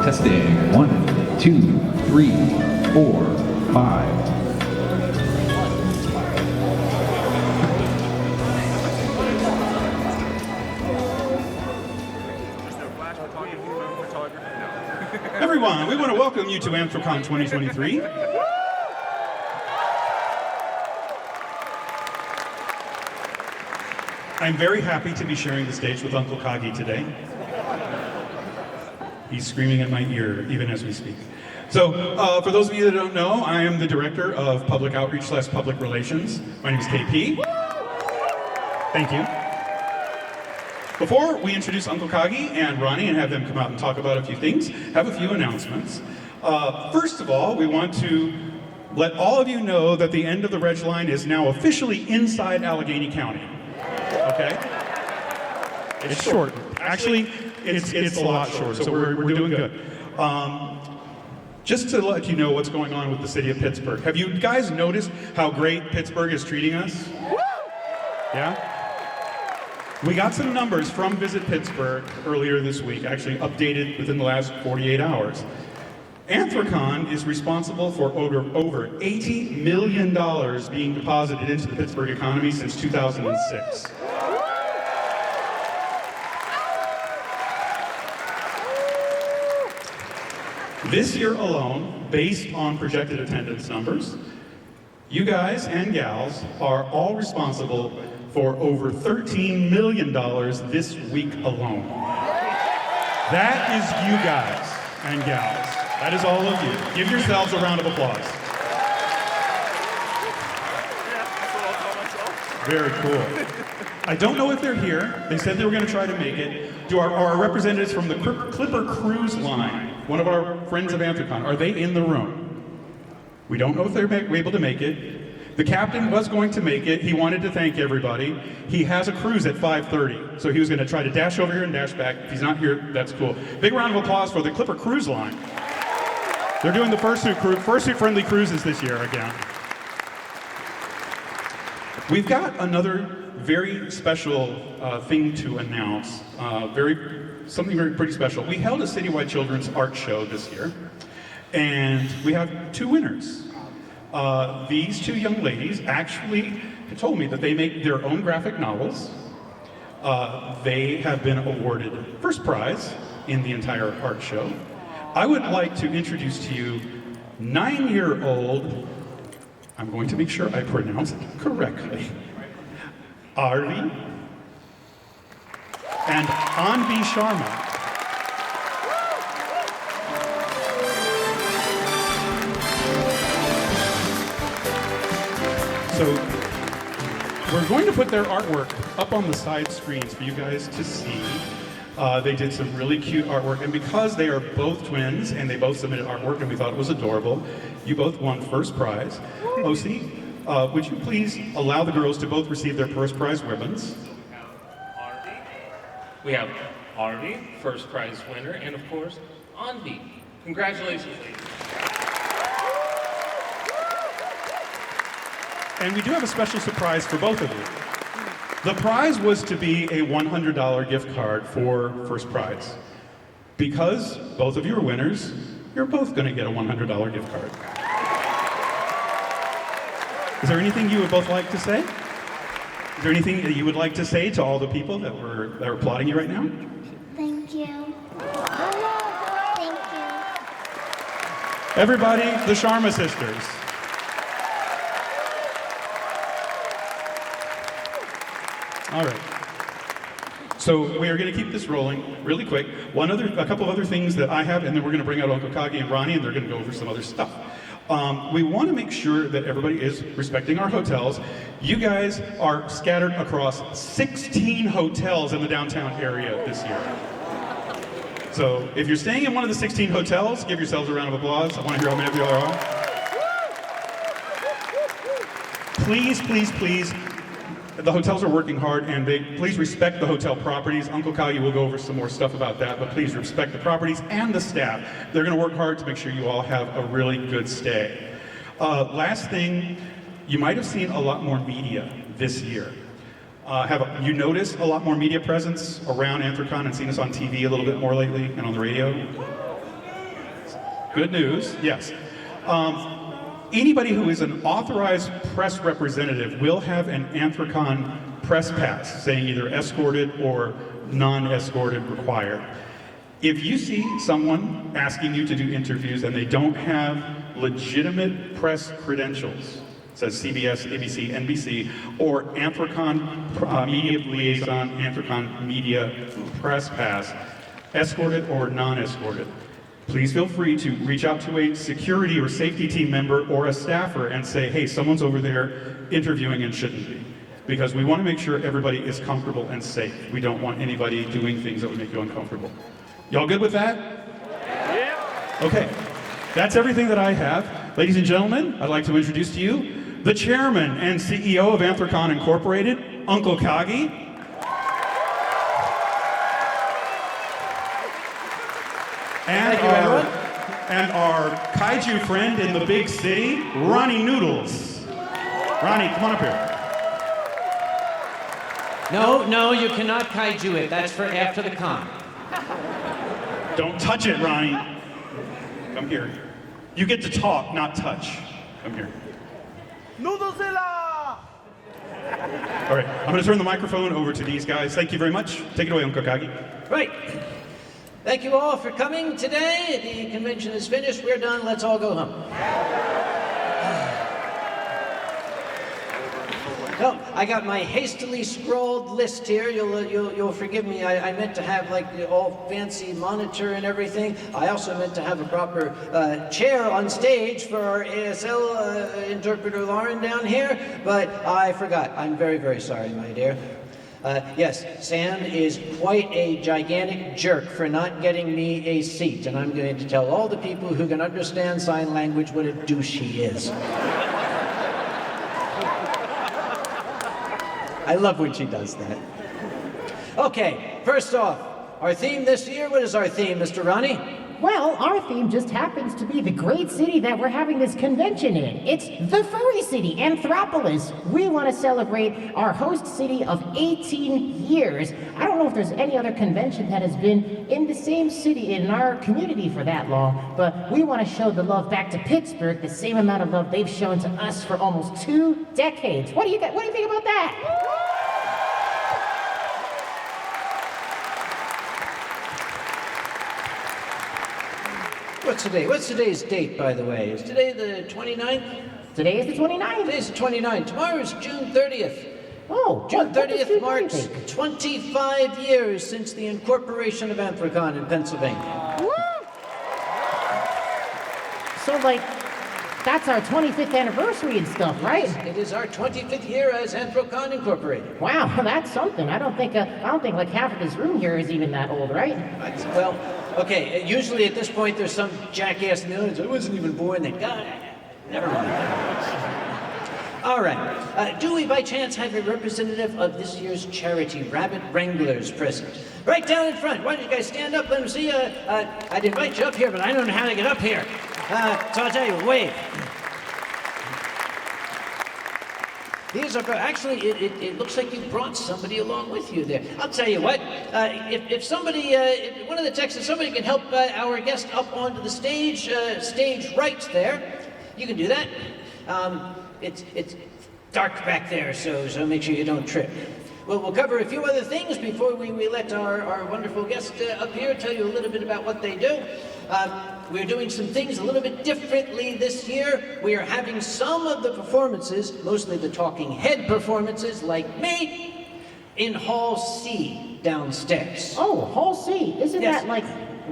Testing. 1, 2, 3, 4, 5. Everyone, we want to welcome you to Anthrocon 2023. I'm very happy to be sharing the stage with Uncle Kagi today. He's screaming at my ear even as we speak. So, for those of you that don't know, I am the Director of Public Outreach / Public Relations. My name is KP. Thank you. Before we introduce Uncle Kagi and Ronnie and have them come out and talk about a few things, have a few announcements. First of all, we want to let all of you know that the end of the Reg Line is now officially inside Allegheny County. Okay? It's short. Actually, it's a lot shorter, so we're doing good. Just to let you know what's going on with the city of Pittsburgh. Have you guys noticed how great Pittsburgh is treating us? Yeah? We got some numbers from Visit Pittsburgh earlier this week, actually updated within the last 48 hours. Anthrocon is responsible for over $80 million being deposited into the Pittsburgh economy since 2006. This year alone, based on projected attendance numbers, you guys and gals are all responsible for over $13 million this week alone. That is you guys and gals. That is all of you. Give yourselves a round of applause. Very cool. I don't know if they're here. They said they were going to try to make it. Do our representatives from the Clipper Cruise Line, one of our friends of Anthrocon, are they in the room? We don't know if they're able to make it. The captain was going to make it. He wanted to thank everybody. He has a cruise at 5:30, so he was going to try to dash over here and dash back. If he's not here, that's cool. Big round of applause for the Clipper Cruise Line. They're doing the fursuit friendly cruises this year again. We've got another very special thing to announce. Something pretty special. We held a citywide children's art show this year, and we have two winners. These two young ladies actually told me that they make their own graphic novels. They have been awarded first prize in the entire art show. I would like to introduce to you 9-year-old, I'm going to make sure I pronounce it correctly, Arvi and Anvi Sharma. So we're going to put their artwork up on the side screens for you guys to see. They did some really cute artwork, and because they are both twins and they both submitted artwork and we thought it was adorable, you both won first prize. OC, would you please allow the girls to both receive their first prize ribbons? We have Arvi, first prize winner, and of course, Anvi. Congratulations, ladies. And we do have a special surprise for both of you. The prize was to be a $100 gift card for first prize. Because both of you are winners, you're both going to get a $100 gift card. Is there anything you would both like to say? Is there anything that you would like to say to all the people that are applauding you right now? Thank you. Thank you. Everybody, the Sharma sisters. All right. So we are going to keep this rolling really quick. A couple of other things that I have, and then we're going to bring out Uncle Kagi and Ronnie, and they're going to go over some other stuff. We want to make sure that everybody is respecting our hotels. You guys are scattered across 16 hotels in the downtown area this year. So if you're staying in one of the 16 hotels, give yourselves a round of applause. I want to hear how many of you are. Please, please, please. The hotels are working hard, and please respect the hotel properties. Uncle Kagi will go over some more stuff about that, but please respect the properties and the staff. They're going to work hard to make sure you all have a really good stay. Last thing, you might have seen a lot more media this year. Have you noticed a lot more media presence around Anthrocon and seen us on TV a little bit more lately and on the radio? Good news, yes. Anybody who is an authorized press representative will have an Anthrocon press pass saying either escorted or non-escorted required. If you see someone asking you to do interviews and they don't have legitimate press credentials, says CBS, ABC, NBC, or Anthrocon Media Liaison, Anthrocon Media Press Pass, escorted or non-escorted, please feel free to reach out to a security or safety team member or a staffer and say, hey, someone's over there interviewing and shouldn't be. Because we want to make sure everybody is comfortable and safe. We don't want anybody doing things that would make you uncomfortable. Y'all good with that? Yeah. Okay, that's everything that I have. Ladies and gentlemen, I'd like to introduce to you the chairman and CEO of Anthrocon Incorporated, Uncle Kagi. And our kaiju friend in the big city, Ronnie Noodles. Ronnie, come on up here. No, you cannot kaiju it. That's for after the con. Don't touch it, Ronnie. Come here. You get to talk, not touch. Come here. Noodlezilla! All right, I'm going to turn the microphone over to these guys. Thank you very much. Take it away, Uncle Kagi. Right. Thank you all for coming today. The convention is finished. We're done. Let's all go home. No, I got my hastily scrawled list here. You'll forgive me. I meant to have like the all fancy monitor and everything. I also meant to have a proper chair on stage for our ASL interpreter Lauren down here, but I forgot. I'm very, very sorry, my dear. Yes, Sam is quite a gigantic jerk for not getting me a seat, and I'm going to tell all the people who can understand sign language what a douche he is. I love when she does that. Okay, first off, our theme this year, what is our theme, Mr. Ronnie? Well, our theme just happens to be the great city that we're having this convention in. It's the furry city, Anthropolis. We want to celebrate our host city of 18 years. I don't know if there's any other convention that has been in the same city in our community for that long, but we want to show the love back to Pittsburgh, the same amount of love they've shown to us for almost 2 decades. What do you think about that? What's today? What's today's date, by the way? Is today the 29th? Today is the 29th. Today's the 29th. Tomorrow is June 30th. Oh, June 30th June marks 30th? 25 years since the incorporation of Anthrocon in Pennsylvania. Woo! So, like, that's our 25th anniversary and stuff, right? It is our 25th year as Anthrocon Incorporated. Wow, that's something. I don't think like half of this room here is even that old, right? Well, okay, usually at this point there's some jackass in the audience. I wasn't even born then. God, never mind. All right. Do we by chance have a representative of this year's charity, Rabbit Wranglers, present? Right down in front. Why don't you guys stand up? Let them see. I'd invite you up here, but I don't know how to get up here. So I'll tell you, wave. These are, actually, it looks like you brought somebody along with you there. I'll tell you what, if somebody, one of the Texans, somebody can help our guest up onto the stage, stage right there, you can do that. It's dark back there, so make sure you don't trip. Well, we'll cover a few other things before we let our wonderful guest up here tell you a little bit about what they do. We're doing some things a little bit differently this year. We are having some of the performances, mostly the talking head performances like me, in Hall C downstairs. Oh, Hall C. Isn't Yes. that like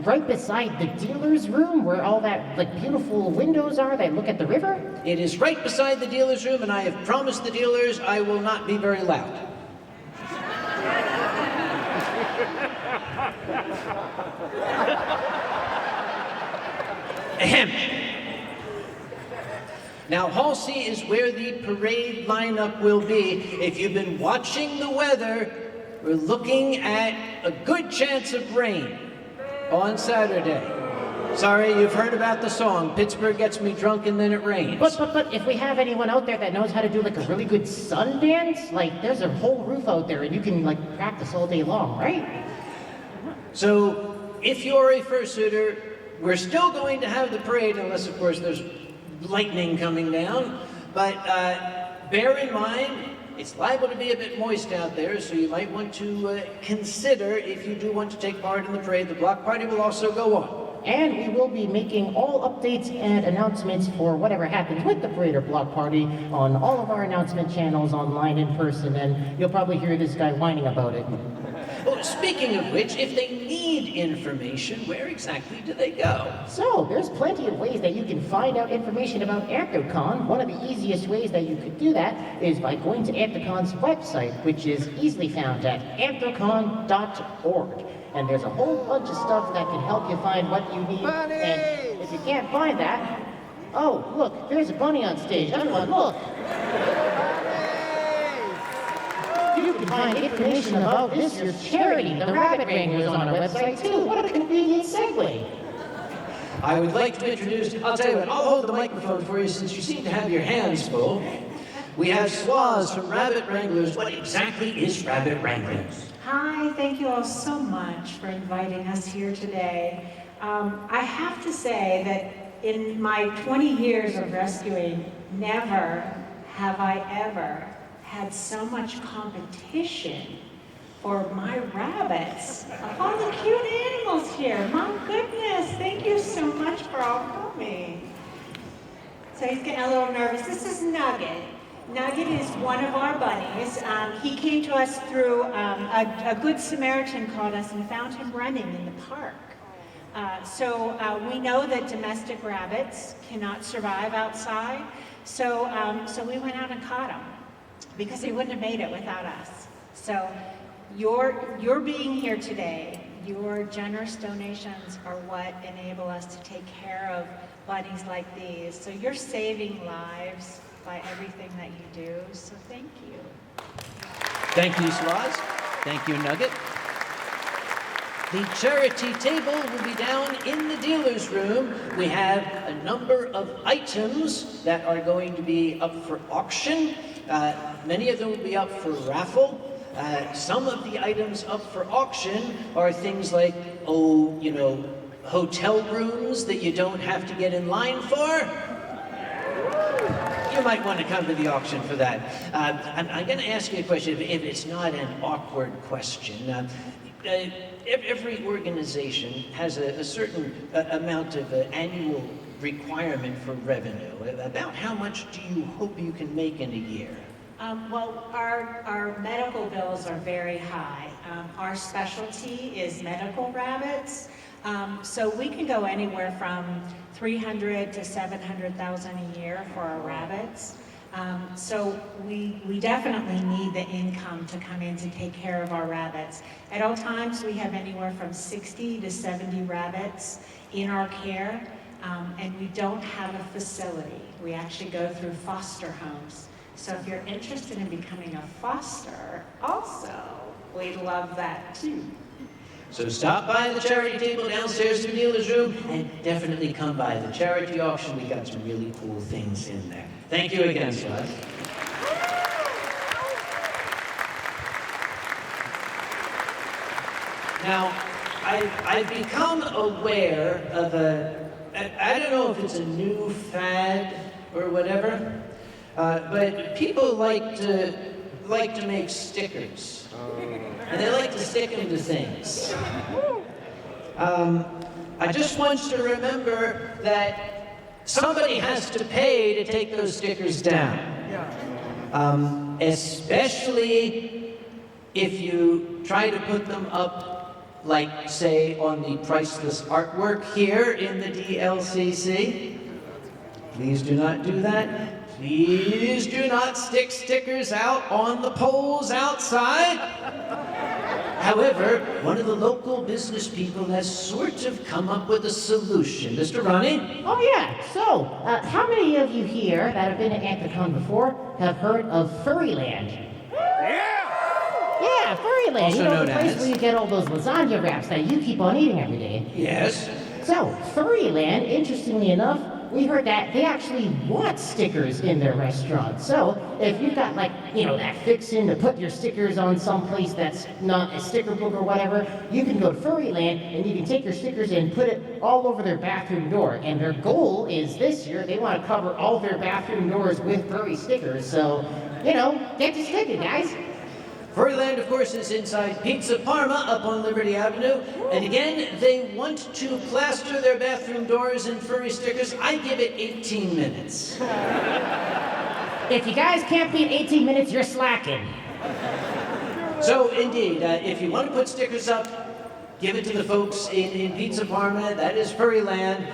right beside the dealer's room where all that like beautiful windows are that look at the river? It is right beside the dealer's room, and I have promised the dealers I will not be very loud. Ahem. Now, Hall C is where the parade lineup will be. If you've been watching the weather, we're looking at a good chance of rain on Saturday. Sorry, you've heard about the song, Pittsburgh gets me drunk and then it rains. But if we have anyone out there that knows how to do like a really good sun dance, like there's a whole roof out there and you can like practice all day long, right? So, if you're a fursuiter, we're still going to have the parade, unless, of course, there's lightning coming down. But bear in mind, it's liable to be a bit moist out there, so you might want to consider if you do want to take part in the parade. The block party will also go on. And we will be making all updates and announcements for whatever happens with the parade or block party on all of our announcement channels, online, in person, and you'll probably hear this guy whining about it. Well, speaking of which, if they need information, where exactly do they go? So, there's plenty of ways that you can find out information about Anthrocon. One of the easiest ways that you could do that is by going to Anthrocon's website, which is easily found at anthrocon.org. And there's a whole bunch of stuff that can help you find what you need. And if you can't find that, oh, look, there's a bunny on stage. Everyone, look. You can find information about this year's charity, the Rabbit Wranglers, on our website, too. What a convenient segue. I would like to introduce, I'll tell you what, I'll hold the microphone for you since you seem to have your hands full. We have Swaz from Rabbit Wranglers. What exactly is Rabbit Wranglers? Hi, thank you all so much for inviting us here today. I have to say that in my 20 years of rescuing, never have I ever had so much competition for my rabbits. Of all the cute animals here, my goodness, thank you so much for all coming. So he's getting a little nervous. This is Nugget. Nugget is one of our bunnies. He came to us through a good Samaritan called us and found him running in the park. So we know that domestic rabbits cannot survive outside. So we went out and caught him because he wouldn't have made it without us. So your being here today, your generous donations are what enable us to take care of bunnies like these. So you're saving lives by everything that you do, so thank you. Thank you, Swaz. Thank you, Nugget. The charity table will be down in the dealer's room. We have a number of items that are going to be up for auction. Many of them will be up for raffle. Some of the items up for auction are things like, hotel rooms that you don't have to get in line for. You might want to come to the auction for that. I'm going to ask you a question, if it's not an awkward question. Every organization has a certain amount of annual requirement for revenue. About how much do you hope you can make in a year? Well, our medical bills are very high. Our specialty is medical rabbits. So we can go anywhere from $300,000 to $700,000 a year for our rabbits. So we definitely need the income to come in to take care of our rabbits. At all times, we have anywhere from 60 to 70 rabbits in our care, and we don't have a facility. We actually go through foster homes. So if you're interested in becoming a foster, also, we'd love that too. So stop by the charity table downstairs in the dealer's room, and definitely come by the charity auction. We got some really cool things in there. Thank you again, Swaz. Now, I've become aware of I don't know if it's a new fad or whatever, but people like to make stickers. And they like to stick them to things. I just want you to remember that somebody has to pay to take those stickers down. Especially if you try to put them up, like, say, on the priceless artwork here in the DLCC. Please do not do that. Please do not stick stickers out on the poles outside. However, one of the local business people has sort of come up with a solution. Mr. Ronnie? Oh, yeah. So, how many of you here that have been at Anthrocon before have heard of Furryland? Yeah, Furryland. Also you know, known the place as? where you get all those lasagna wraps that you keep on eating every day. Yes? So, Furryland, interestingly enough, we heard that they actually want stickers in their restaurant. So if you've got like, that fixin' to put your stickers on someplace that's not a sticker book or whatever, you can go to Furryland and you can take your stickers and put it all over their bathroom door. And their goal is this year, they want to cover all their bathroom doors with furry stickers. So, get to sticking, guys. Furryland, of course, is inside Pizza Parma up on Liberty Avenue. And again, they want to plaster their bathroom doors in furry stickers. I give it 18 minutes. If you guys can't beat 18 minutes, you're slacking. So, indeed, if you want to put stickers up, give it to the folks in Pizza Parma. That is Furryland.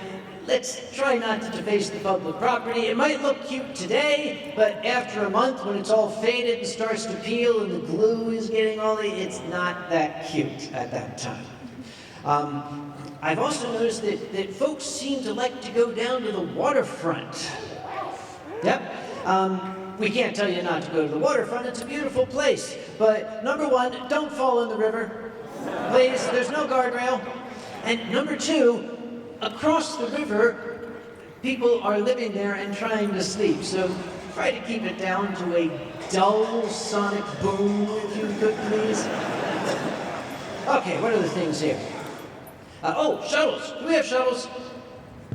Let's try not to deface the public property. It might look cute today, but after a month, when it's all faded and starts to peel and the glue is getting it's not that cute at that time. I've also noticed that folks seem to like to go down to the waterfront. Yep. We can't tell you not to go to the waterfront. It's a beautiful place. But number one, don't fall in the river. Please, there's no guardrail. And number two, across the river, people are living there and trying to sleep. So try to keep it down to a dull sonic boom, if you could, please. Okay, what are the things here? Shuttles. Do we have shuttles?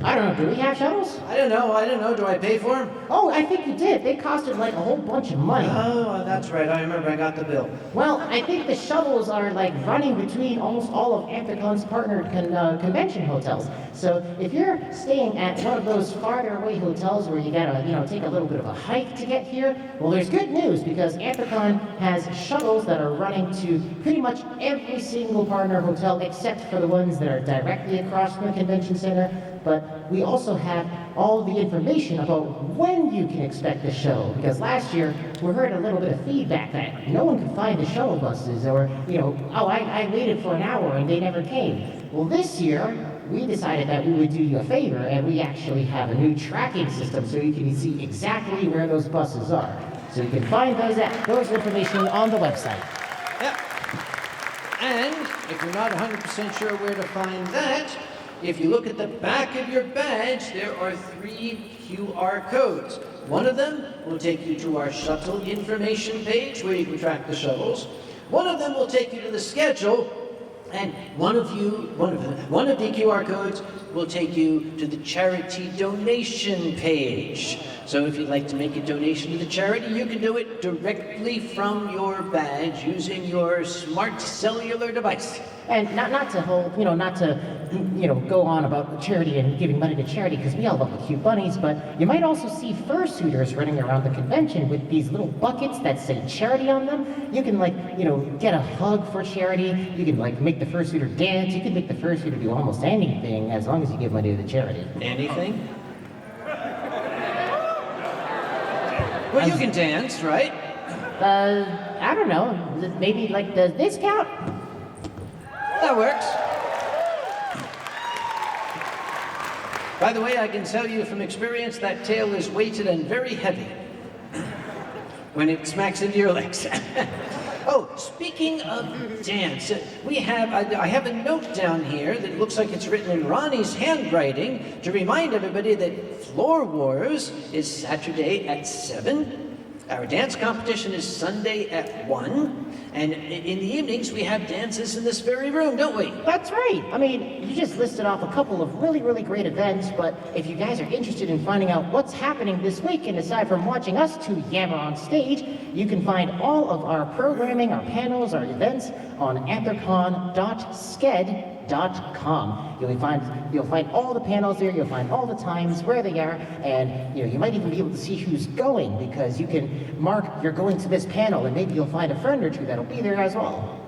I don't know, do we have shuttles? I don't know. Do I pay for them? Oh, I think you did. They costed like a whole bunch of money. Oh, that's right. I remember I got the bill. Well, I think the shuttles are like running between almost all of Anthrocon's partnered convention hotels. So if you're staying at one of those farther away hotels where you gotta, take a little bit of a hike to get here, well, there's good news because Anthrocon has shuttles that are running to pretty much every single partner hotel except for the ones that are directly across from the convention center. But we also have all the information about when you can expect the shuttle, because last year we heard a little bit of feedback that no one could find the shuttle buses, or, I waited for an hour and they never came. Well, this year we decided that we would do you a favor and we actually have a new tracking system so you can see exactly where those buses are. So you can find those information on the website. Yep. And if you're not 100% sure where to find that, if you look at the back of your badge, there are 3 QR codes. One of them will take you to our shuttle information page where you can track the shuttles. One of them will take you to the schedule, and one of the QR codes will take you to the charity donation page. So if you'd like to make a donation to the charity, you can do it directly from your badge using your smart cellular device. And not to go on about charity and giving money to charity, because we all love the cute bunnies, but you might also see fursuiters running around the convention with these little buckets that say charity on them. You can get a hug for charity. You can make the fursuiter dance. You can make the fursuiter do almost anything as long as you give money to the charity. Anything? Well, you can dance, right? I don't know. Maybe does this count? That works. By the way, I can tell you from experience that tail is weighted and very heavy when it smacks into your legs. Oh, speaking of dance, I have a note down here that looks like it's written in Ronnie's handwriting to remind everybody that Floor Wars is Saturday at 7. Our dance competition is Sunday at 1. And in the evenings, we have dances in this very room, don't we? That's right. I mean, you just listed off a couple of really, really great events, but if you guys are interested in finding out what's happening this week, and aside from watching us two yammer on stage, you can find all of our programming, our panels, our events on anthrocon.sked.com. You'll find all the panels there, you'll find all the times, where they are, and you might even be able to see who's going, because you can mark you're going to this panel, and maybe you'll find a friend or two that'll be there as well.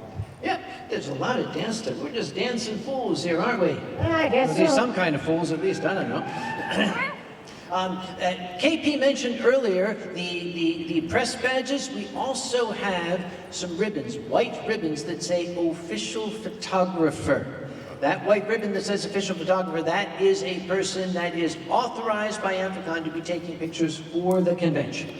Yeah, there's a lot of dance stuff. We're just dancing fools here, aren't we? I guess At least so. some kind of fools, at least, I don't know. KP mentioned earlier the press badges. We also have some ribbons, white ribbons that say official photographer. That white ribbon that says official photographer, that is a person that is authorized by Anthrocon to be taking pictures for the convention.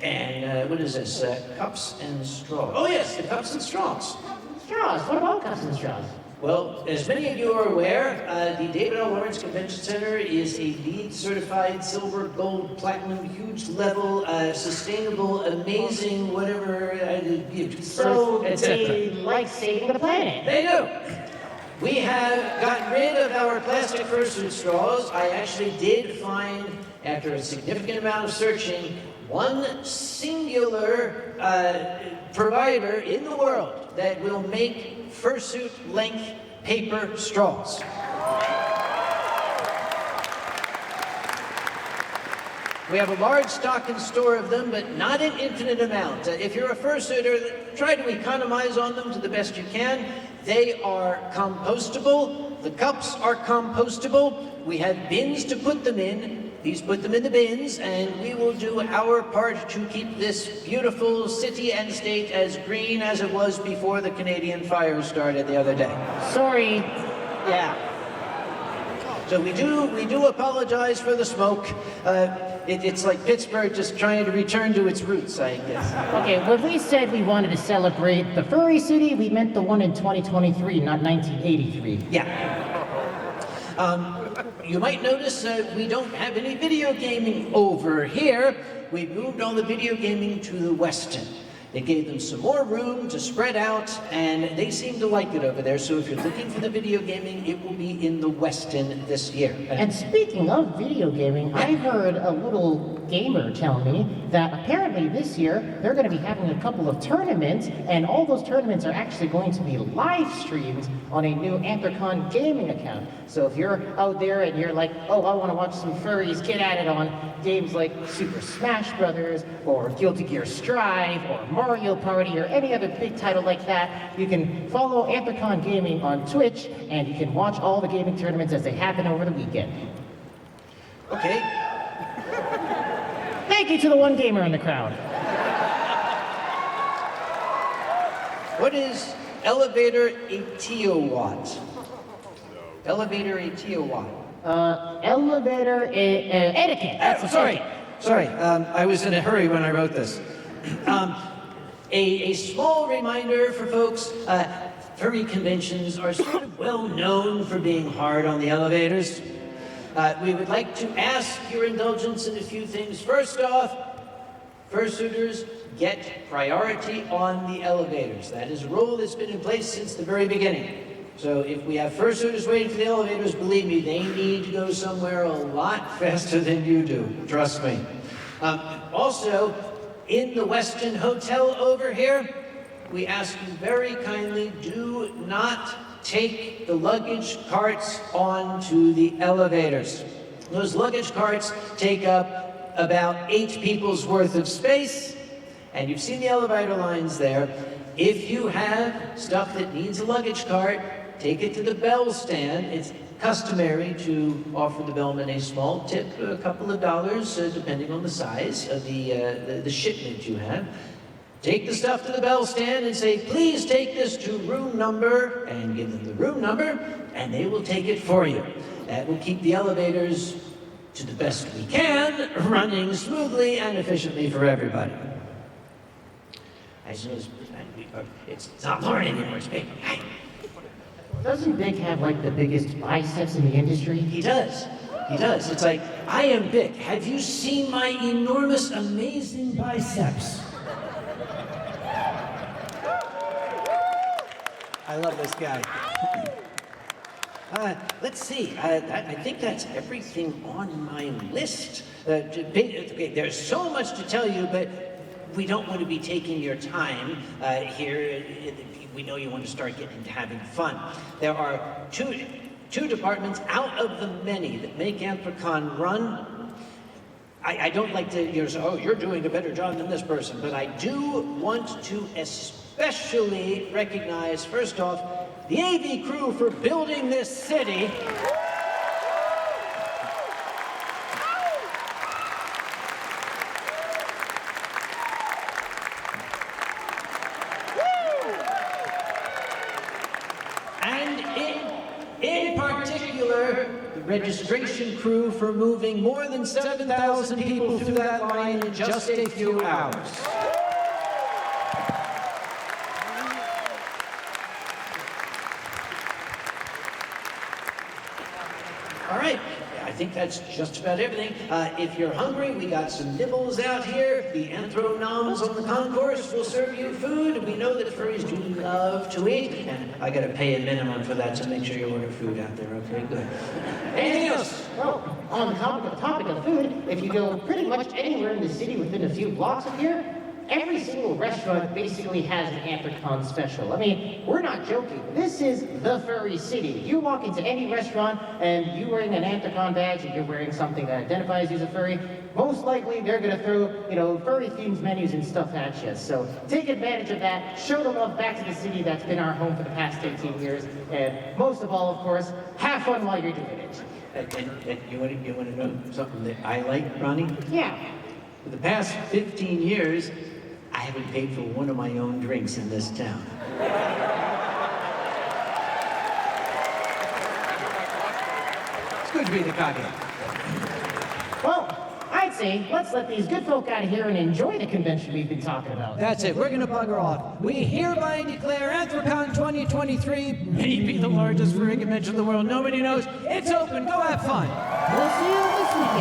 And what is this? Cups and straws. Oh yes, the cups and straws. Straws. What about cups and straws? Well, as many of you are aware, the David L. Lawrence Convention Center is a LEED certified silver, gold, platinum, huge level, sustainable, amazing, whatever, So etc. they like saving the planet. They do. We have gotten rid of our plastic fursuit straws. I actually did find, after a significant amount of searching, one singular provider in the world that will make fursuit length paper straws. We have a large stock and store of them, but not an infinite amount. If you're a fursuiter, try to economize on them to the best you can. They are compostable. The cups are compostable. We have bins to put them in. Please put them in the bins, and we will do our part to keep this beautiful city and state as green as it was before the Canadian fires started the other day. Sorry. Yeah. So we do apologize for the smoke. It's like Pittsburgh just trying to return to its roots, I guess. Okay, when we said we wanted to celebrate the furry city, we meant the one in 2023, not 1983. Yeah. You might notice we don't have any video gaming over here. We moved all the video gaming to the Westin. It gave them some more room to spread out, and they seem to like it over there. So if you're looking for the video gaming, it will be in the Westin this year. And speaking of video gaming, I heard a little gamer tell me that apparently this year they're going to be having a couple of tournaments, and all those tournaments are actually going to be live streamed on a new Anthrocon gaming account. So if you're out there and you're like, oh, I want to watch some furries get at it on games like Super Smash Brothers or Guilty Gear Strive or Mario Party or any other big title like that, you can follow Anthrocon Gaming on Twitch, and you can watch all the gaming tournaments as they happen over the weekend. Okay. Thank you to the one gamer in the crowd. What is elevator atiowatt? Elevator atiowatt. Elevator etiquette. That's the Sorry. etiquette. Sorry. I was in a hurry when I wrote this. A small reminder for folks, furry conventions are sort of well known for being hard on the elevators. We would like to ask your indulgence in a few things. First off, fursuiters get priority on the elevators. That is a rule that's been in place since the very beginning. So if we have fursuiters waiting for the elevators, believe me, they need to go somewhere a lot faster than you do. Trust me. Also, in the Westin Hotel over here, we ask you very kindly, do not take the luggage carts onto the elevators. Those luggage carts take up about 8 people's worth of space, and you've seen the elevator lines there. If you have stuff that needs a luggage cart, take it to the bell stand. It's customary to offer the bellman a small tip, a couple of dollars, depending on the size of the shipment you have. Take the stuff to the bell stand and say, please take this to room number, and give them the room number, and they will take it for you. That will keep the elevators, to the best we can, running smoothly and efficiently for everybody. As soon as it's not Lauren anymore, it's Big. Hey. Doesn't Big have like the biggest biceps in the industry? He does. He does. It's like, I am Big. Have you seen my enormous, amazing biceps? I love this guy. Let's see. I think that's everything on my list. Okay, there's so much to tell you, but we don't want to be taking your time here. We know you want to start getting into having fun. There are two departments out of the many that make Anthrocon run. I don't like to say, oh, you're doing a better job than this person, but I do want to especially recognize, first off, the AV crew for building this city. And in particular, the registration crew for moving more than 7,000 people through that line in just a few hours. think that's just about everything. If you're hungry, we got some nibbles out here. The Anthronoms on the concourse will serve you food. We know that furries do love to eat, and I gotta pay a minimum for that, so make sure you order food out there, okay? Good. Anything else? Well, on the topic of food, if you go pretty much anywhere in the city within a few blocks of here, every single restaurant basically has an Anthrocon special. I mean, we're not joking. This is the furry city. You walk into any restaurant and you're wearing an Anthrocon badge and you're wearing something that identifies you as a furry, most likely they're going to throw, furry themed menus and stuff at you. So take advantage of that. Show the love back to the city that's been our home for the past 18 years. And most of all, of course, have fun while you're doing it. And you want to know something that I like, Ronnie? Yeah. For the past 15 years, I haven't paid for one of my own drinks in this town. It's good to be the cocky. Well, I'd say let's let these good folk out of here and enjoy the convention we've been talking about. That's it. We're going to bugger off. We hereby declare Anthrocon 2023 maybe the largest furry convention in the world. Nobody knows. It's open. Go have fun. We'll see you this weekend.